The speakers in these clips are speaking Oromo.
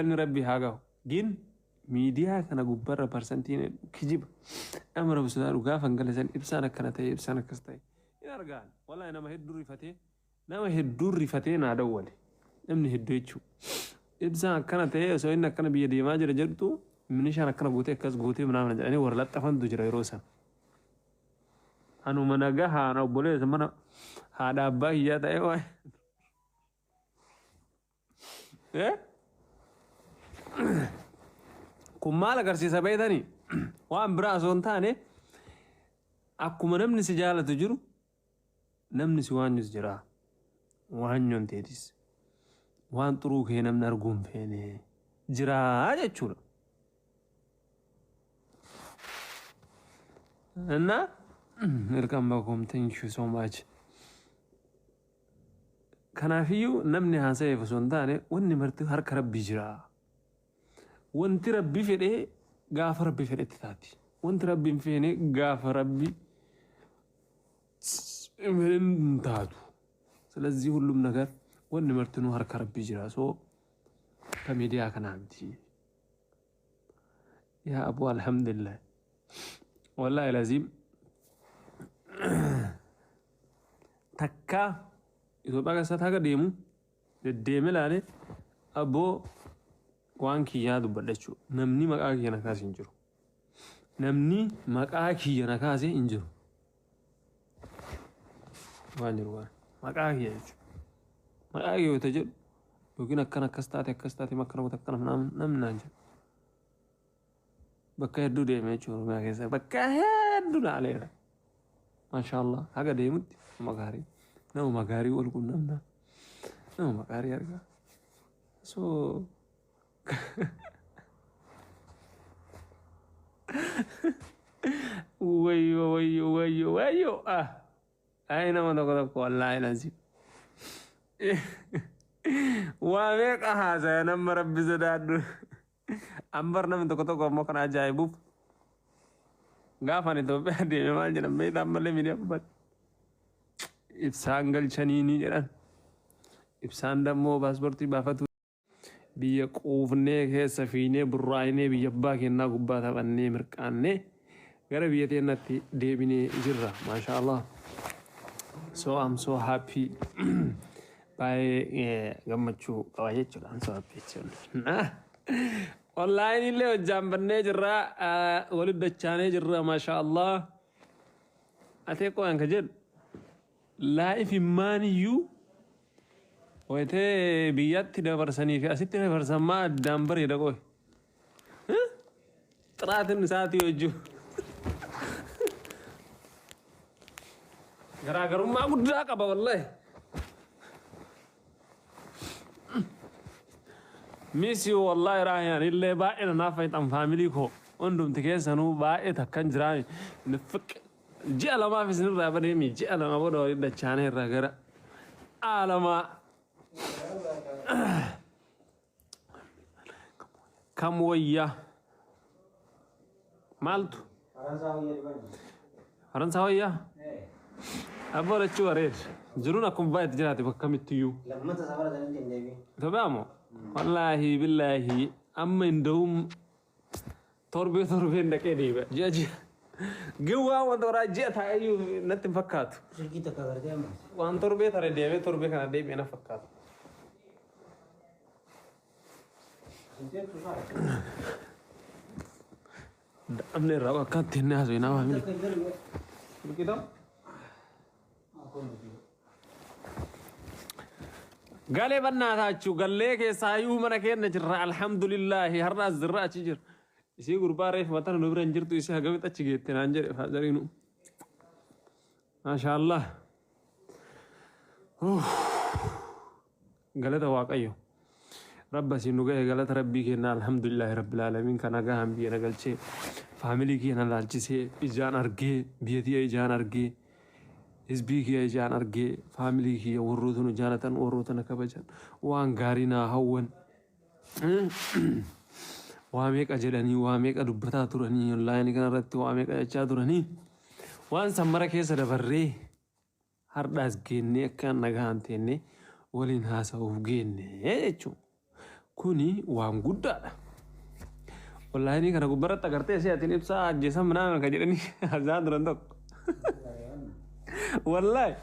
galanni rabbi haa gahu gin miidiyaa kana gubbarra parsantiin kijiba amara busudaa dhugaa fangalasan ibsaan akkana ta'e ibsaan akkas ta'e in argaan wallahi nama hedduu rifatee naa dawwale namni hedduu jechuudha ibsaan akkana ta'e osoo inni akkana biyya deemaa jira jedhu minishaan akkana guutee akkas guutee manaamna jedhanii warra laxxafantu jira yeroo san anuma nagaa haana obboleessa mana haadha abbaa hiyyaa ta'e waay kun maal agarsiisa beektanii waan biraa osoo hin taane akkuma namni si jaalatu jiru namni si waanyus jira waanyoon teetis waan xuruu kee namni arguun feene jiraa jechuudha. እና welcome back home, thank you so much. Kanaafiyyuu namni haasa'eef osoo hin taane wanni marti harka rabbii jira. Wanti rabbi fedhee gaafa rabbi fedhetti taati. Wanti rabbi hin feene gaafa rabbi hin taatu. ስለዚህ ሁሉም ነገር ወንድ መርትኑ harka rabbii jira. So ከሚዲያ ከናምቲ ያ አቡ አልሐምዱሊላህ والله لازم تكا إذا بقى ستاك ديمو الديمل عليه أبو وان كيادو بدلشوا نمني مكاكي نكاسي إنجرو نمني مكاكي نكاسي إنجرو وانجرو مكاكي يجو مكاكي يتجر يمكن أكنا كستاتي مكنا وتكنا نمنا إنجرو بكا يدو ديمي يجورو ما كيسا بكا يدو علينا ما شاء الله هكا ديمت مغاري نو مغاري والكل نمنا نو مغاري أرجع so ويو أين ما تقولك والله لازم واميك هذا نمر ربي زدادو أمبرنا من تكتو كم كنا جايبوب غافني توبة دي ما جنا ميت أمبرنا ميني أبد إبسانغل شنيني جران إبسان دمو باسبورتي بافتو بيك أوفني كه سفينة براينة بيجبا كنا قبّا ثبني مركانة غير بيتي نتي ديبني جرّا ما شاء الله so I'm so happy by gammachu kawaye chula I'm so happy chula online ile jambanne jirra walid dachane jirra ma sha Allah ate ko an kajed life imani you ويته بيات تدا برساني في أسيت تدا برسان ما دامبر يدا كوي ترى تنساتي وجو غرا غرو ما قدرا كبا والله ميسي والله راهيان اللي باين نافيت ام فاميلي كو وندم تكيسنو باي تكن جراني نفك جي لما في سن رابدي مي جي لما بدو يدا چانه رغرا علما كم ويا مالتو فرنساوية أبغى أشوف أريد جرونا كم بايت جراتي بكم تيو لما تسافر زين تندبي تمامو والله بالله أما إندوم تربي إندكني بقى جاجي جوا وانتورا جات هايو نتم فكات شركة تكبر ديما وان تربي ترى ديما تربي كنا ديما أنا فكات أمني رأوا كان تناس وينا وامي بكذا قال بنا ثاچو قال لك سايو من كين نجر الحمد لله هرنا الزراعة تجر يسي غربا ريف وطن نبرن جرتو يسي هقبت أتشيجيت تنانجر فازرينو ما شاء الله قالت واقعيو رب سينوغا قالت ربي كنا الحمد لله رب العالمين كان غام بي نغلچه فاميلي كنا لالچسه اجان ارغي بيتي اجان ارغي حزبي كي اجان ارغي فاميلي كي وروتن جانتن وروتن كبجان وان غارينا هون واميك اجدني واميك دبتا ترني لاين كان رت واميك اجا ترني وان سمره كيس دبري هرداس گيني كان نغانتني ولين هاسو گيني اچو kuni waan guddaadha. Wallahi ni kana gubbaratti agartee si'atiin ibsaa ajjeesan minaan kan jedhanii haasa'aa turan tokko. Wallahi.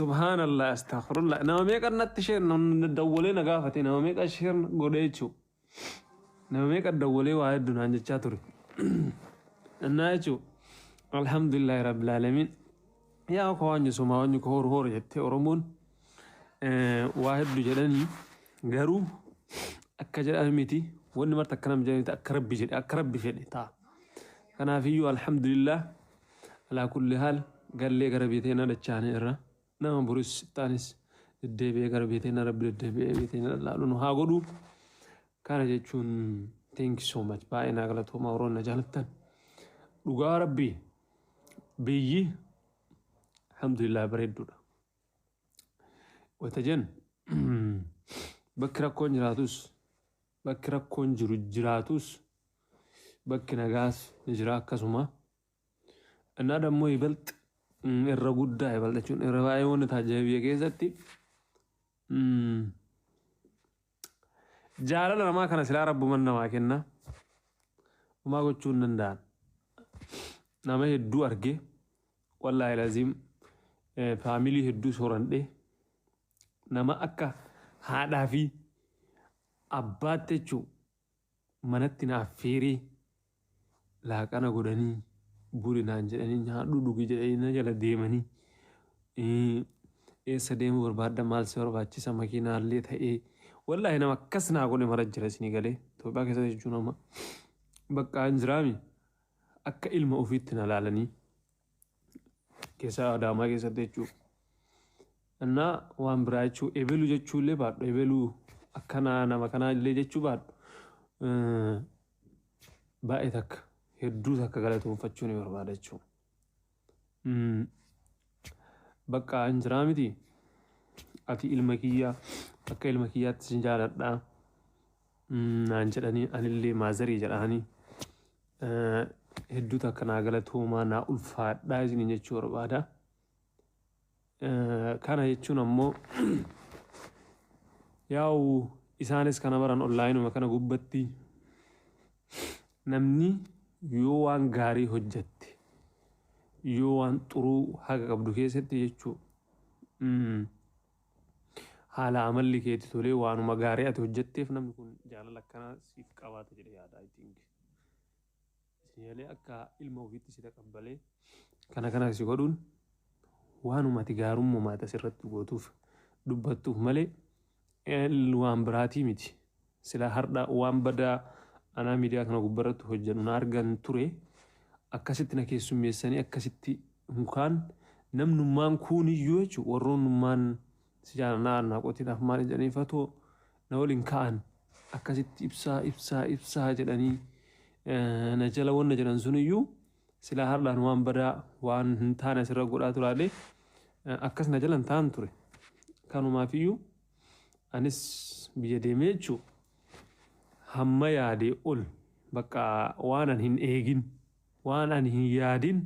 سبحان الله استغفر الله نومي قد نتشير ندولي نقافتي نومي قد شير قديتشو نومي قد دولي واحد دون عنج تشاتوري النايتشو الحمد لله رب العالمين يا أخواني سماواني كهور هور يتي أرمون واحد دو جلاني غارو أكا جلان ميتي واني مرتا كنام جلاني أكرب بجلي أكرب بجلي تا كان فيو الحمد لله على كل حال قال لي قربيتين رجعني إرّا نعم بروس تانيس الدبي قربيتين رب الدبي بيتين لا لونه هاقولو كان جيتشون thank you so much باي ناقلتو مورون نجالتن لغا ربي بيي الحمد لله بريدو وتجن بكرا كون جراتوس بكرا كون جراتوس بك نغاس نجرا كسوما أنا دمو يبلت الرغود دا يبلت چون الرواية ون تاجبية كيساتي جالل رما كان سلا رب من نما كنا وما قلتون نندان نما هدو أرجي والله لازم فاميلي هدو سوران دي نما أكا هذا في أباتي منتنا فيري لا كان قدني بوري نانجرني نهادو دوغي جدي نجلا ديماني سديم برباد مال سور باتشي سمكينا اللي تهي والله انا مكسنا اقول مرجل سني قالي تو باكي سجونا ما بقى انزرامي اكا علم اوفيتنا لالني كيسا داما كيسا تيجو انا وان برايچو ايبلو جچو لي باد ايبلو اكنا انا مكنا لي جچو باد بايتك hedduu takka galatoonfachuu ni barbaada jechuudha. Bakka hin jiraa miti ati ilma kiyyaa akka ilma kiyyaatti sin jaaladhaa naan jedhanii anillee maazarii jedhanii hedduu takka naa galatoomaa naa ulfaadhaa isiniin jechuu barbaada. Kana jechuun ammoo yaa'u isaanis kana baran onlaayinuma kana gubbatti namni yoo waan gaarii hojjette yoo waan xuruu haqa qabdu keessatti jechuudha haala amalli keetti tolee waanuma gaarii ati hojjetteef namni kun jaalala akkanaa siif qabaata jedhee yaada I think siyalee akka ilma ofiitti si taqabbalee kana si godhuun waanuma ati gaarummaa asirratti gootuuf dubbattuuf malee waan biraatii miti sila hardhaa waan badaa أنا ميديا كنا قبرت هجن ونارجن توري أكاسيتنا كيسوميساني أكاسيتي مكان نم نمان كوني يوجو ورون نمان سجانا ناقوتي نفمان جاني فتو نقول كان أكاسيتي إبسا جاني نجلا ونجلا سنيو سلا هرلا نوان بدا وان هنتانا سرق قرأت لالي أكاس نجلا نتان توري كانوا ما فيو أنس بيجي ميجو hamma yaadee ol bakka waan an hin eegin waan an hin yaadin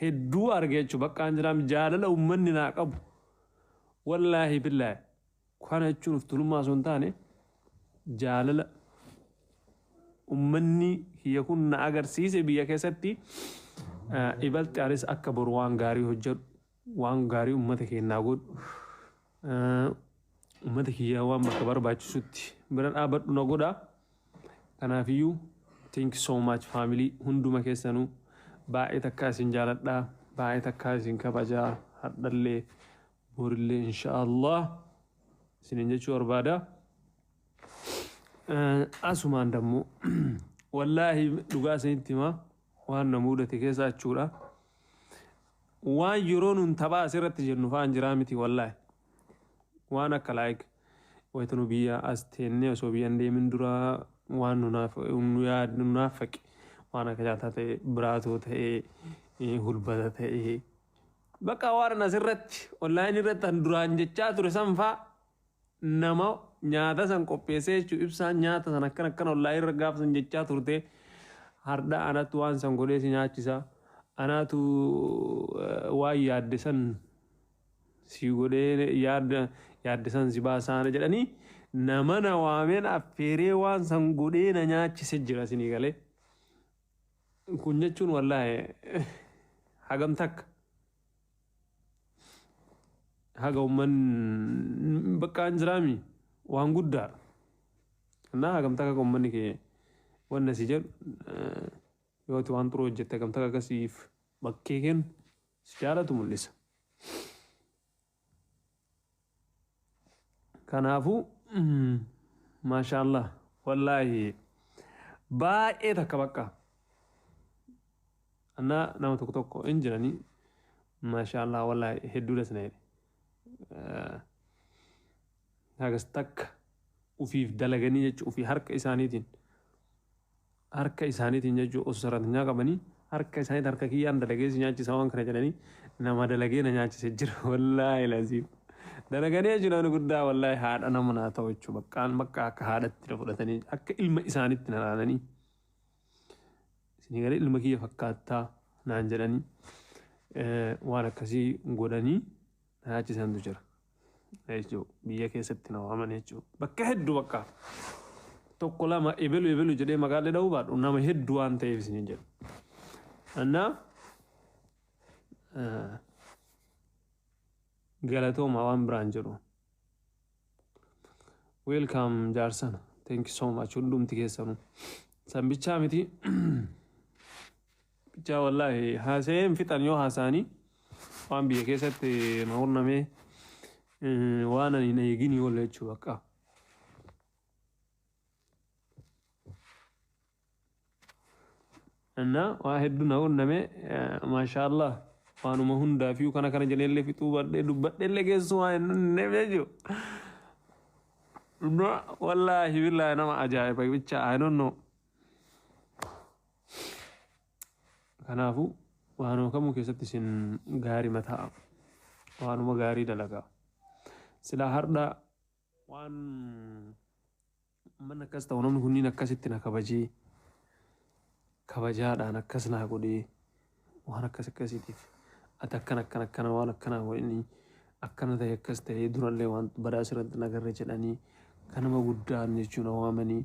hedduu arge jechuudha bakka an jiraam jaalala uummanni naa qabu wallaahi billaahi kana jechuun uftulummaa osoo hin taane jaalala uummanni kiyya kun na agarsiise biyya keessatti ibalti anis akka boru waan gaarii hojjedhu waan gaarii uummata keenyaa godhu uummata kiyyaa waan bakka barbaachisutti bira dhaabadhu na godhaa. Kanaafiyyu thank you so much family hunduma keessanuu baay'ee takka isin jaaladhaa baay'ee takka isin kabajaa hardhallee borillee inshaallah isinin jechuu barbaada. Asumaan dammoo wallaahi dhugaa isinitti himaa waan na mudate keessa jechuudha. Waan yeroo nun taphaa asirratti jennu fa'aan jiraa miti wallaahi waan akka like wayitanu biyya as teennee osoo biyyan deemin duraa waan nunaafaqe waan akka jaataa ta'e biraatoo ta'e hulbata ta'e bakka waan asirratti onlaayinii irratti an duraan jechaa ture san faa nama nyaata san qopheessee jechuun ibsaan nyaata san akkana onlaayinii irra gaafa san jechaa turte harda anatu waan san godhee si nyaachisa anaatu waan yaadde san si godhee yaaddisan si baasaana jedhanii nama na waameen affeeree waan san godhee na nyaachise jira sinii galee. Kun jechuun wallaahi hagam takka haga umman bakkaan jiraami waan guddaadha. Kanaaf hagam takka ummanni kee wanna si jedhu yooti waan xuroo hojjette hagam takka akkasiif bakkee kennu si jaalatu mul'isa. Kanaafuu maashaallah wallaahi baay'ee takka bakka annaa nama tokko tokko hin jiranii maashaallah wallaahi hedduudha sana jedhe hagas takka ufiif dalaganii jechuun ufii harka isaaniitiin jechuun osoo sarartinyaa qabanii harka isaaniitiin harka kiyyaan dalageessi nyaachisa waan kana jedhanii nama dalagee na nyaachise jira wallaahi laziim. Dalaganii jiran guddaa wallaahi haadha nama naa ta'u jechuudha baqqaan bakka akka haadhatti fudhatanii akka ilma isaaniitti na ilaalanii isinii galee ilma kiyya fakkaattaa naan jedhanii waan akkasii godhanii na nyaachisantu jira. Biyya keessatti na waaman jechuudha bakka hedduu bakka tokko lama ebelu jedhee magaalaa dha'uu baadhu nama hedduu waan ta'eef isinii jedhu. Annaa galatooma waan biraan jedhu. Welcome Jaarsan. Thank you so much. Hundumti keessanuu. San bichaa miti. Bichaa wallaahi haasa'een fixan yoo haasa'anii waan biyya keessatti na hurnamee waan ani na eegini oola jechuu bakka. Annaa waa hedduu na hurnamee maashaallah waanuma hundaa fi kana jedheellee fixuu badhee dubbadheellee keessu waan hin jechuudha. Wallaahi billaahi nama ajaa'iba bicha I don't know. Kanaafuu waanuma kamuu keessatti isin gaarii mataa waanuma gaarii dalagaa. Silaa hardhaa waan mana akkas ta'u namni kunniin akkasitti na kabajee kabajaadhaan akkas naa godhee waan akkasiitiif ati akkana waan akkanaa godhanii akkana ta'e akkas ta'ee durallee waan badaa asirratti nagarre jedhanii kanama guddaan jechuun waamanii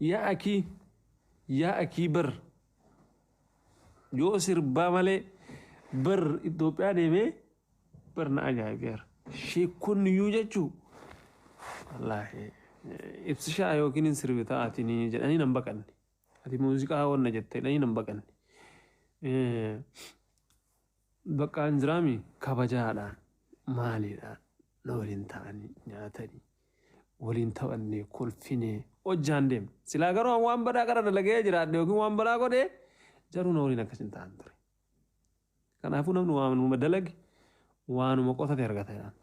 yaa akii bar yoo sirbaa malee bar Itoophiyaa deemee bar na ajaa'ibeera. Sheekonni iyyuu jechuu wallaahi ibsishaa yookiin hin sirbi ta'atiin jedhanii nan baqanne. Ati muuziqaa wanna jettee jedhanii nan baqanne. Baqqaan jiraami kabajaadhaan maaliidhaan na waliin ta'anii nyaatanii waliin taphannee kolfinee hojjaan deemne. Silaa garuu waan badaa qara dalagee jiraadhe yookiin waan badaa godhee jaruu na waliin akkas hin ta'an ture. Kanaafuu namni waanuma dalage waanuma qotate argata jedhan.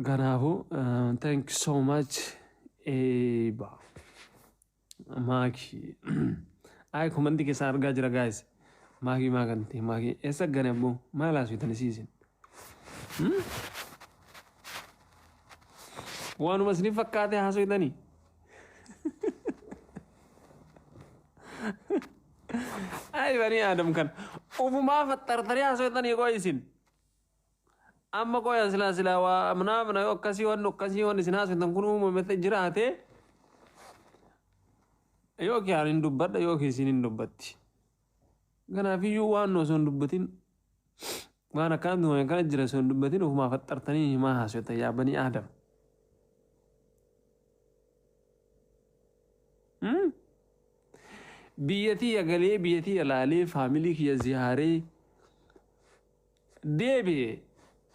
Kanaafuu thank you so much eeba maakii ay kumanti keessaa argaa jira guys. Maakii maakanti maakii eessa gane abboo maal haaswitan isiisin waanuma isinii fakkaate haaswitanii ay banii aadam kan ufumaa fattartanii haaswitanii koo isin amma qoya silaa waa mana yoo akkasii waan isin haaswitan kun uumamete jiraate yookiin ani hin dubbadha yookiin isin hin dubbatti. Kanaafiyyuu waan osoo hin dubbatin waan akkaan kana jira osoo hin dubbatin ofumaa fattartanii himaa haaswita yaa banii aadam. Biyyatii agalee biyyatii alaalee faamilii kiyya ziyaaree deebi'e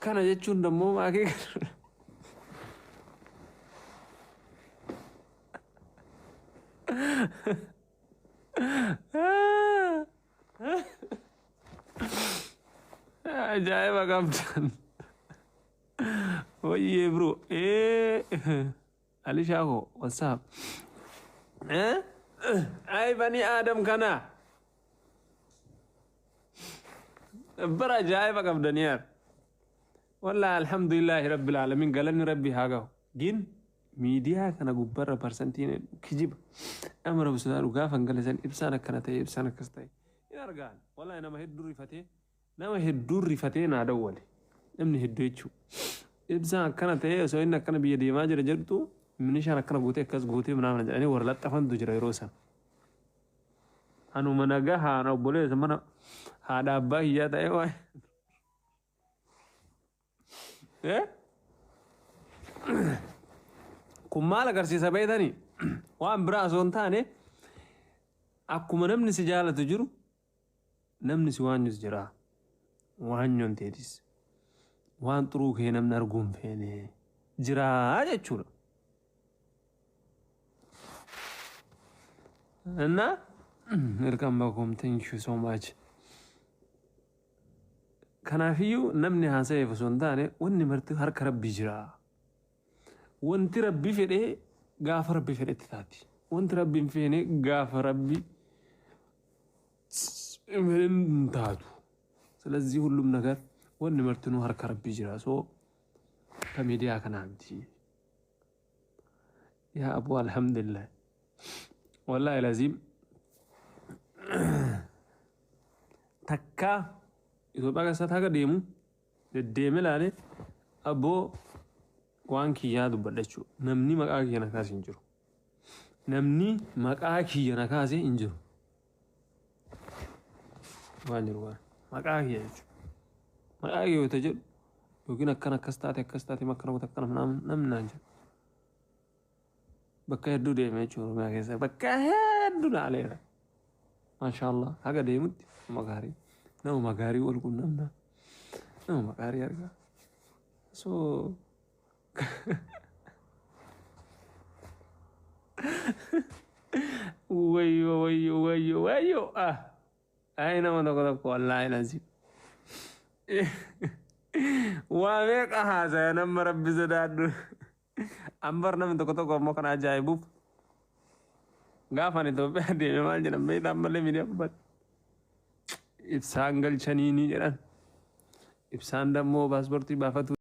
kana jechuun dammoo maakee ajaa'iba qabdan wayyee bro alishaako whatsapp ay bani aadam kana bara ajaa'iba qabdan yaar والله الحمد لله رب العالمين قالني ربي هاجو جين ميديا كان جبرة برسنتين كجيب أمر بسودان وقافن قال زين إبسانك كانت إبسانك كستي يا رجال والله أنا ما هيد دوري فتي nama hedduu rifatee naa dawwale namni hedduu jechuudha. Ibsaan akkana ta'ee osoo inni akkana biyya deemaa jira jedhutu minishaan akkana guutee akkas guutee ምናምን jedhanii warra laxxafantu jira yeroo san. Anuma nagaa haadha obboleessa mana haadha abbaa hiyyaa ta'ee waa'ee. Kun maal agarsiisa beektanii waan biraa osoo hin taane akkuma namni si jaalatu jiru namni si waanyus jira waan nyonteetis waan xuruu kee namni arguun feene jiraa jechuudha. እና welcome back home, thank you so much. Kanaafiyyuu namni haasa'eef osoo hin taane wanni marti harka rabbii jira. Wanti rabbi fedhee gaafa rabbi fedhetti taati. Wanti rabbi hin feene gaafa rabbi hin taatu. ስለዚህ ሁሉም ነገር wanni martinuu harka rabbii jira. So kamiidiyaa kanaati. yaa abu alhamdulillah. Wallahi lazim takka Itoophiyaa keessatti haga deemu deddeeme ilaale abboo waan kiyyaa dubbadha jechuudha. Namni maqaa kiyya na kaase hin jiru. Namni maqaa kiyya na kaase hin jiru. Waan jiru waan maqaa kiyya jechuudha. Maqaa kiyya yoo ta'e jedhu yookiin akkana akkas taate akkana goota akkana namni naan jedhu. Bakka hedduu deeme jechuudha Oromiyaa keessa bakka hedduu laaleera. Maashaallah haga deemutti nama gaarii. Nama gaarii wal quunnamna. Nama gaarii argaa. So wayyo ah ay nama tokko wallahi lazim waa meeqa haasaya nama rabbi sodaadhu ambar namni tokko ammoo kan ajaa'ibuuf gaafan Itoophiyaa deeme maal jedhan beektaa malee miidiyaan babbadde ibsaan galchanii ni jedhan ibsaan dammoo paaspoortii baafatu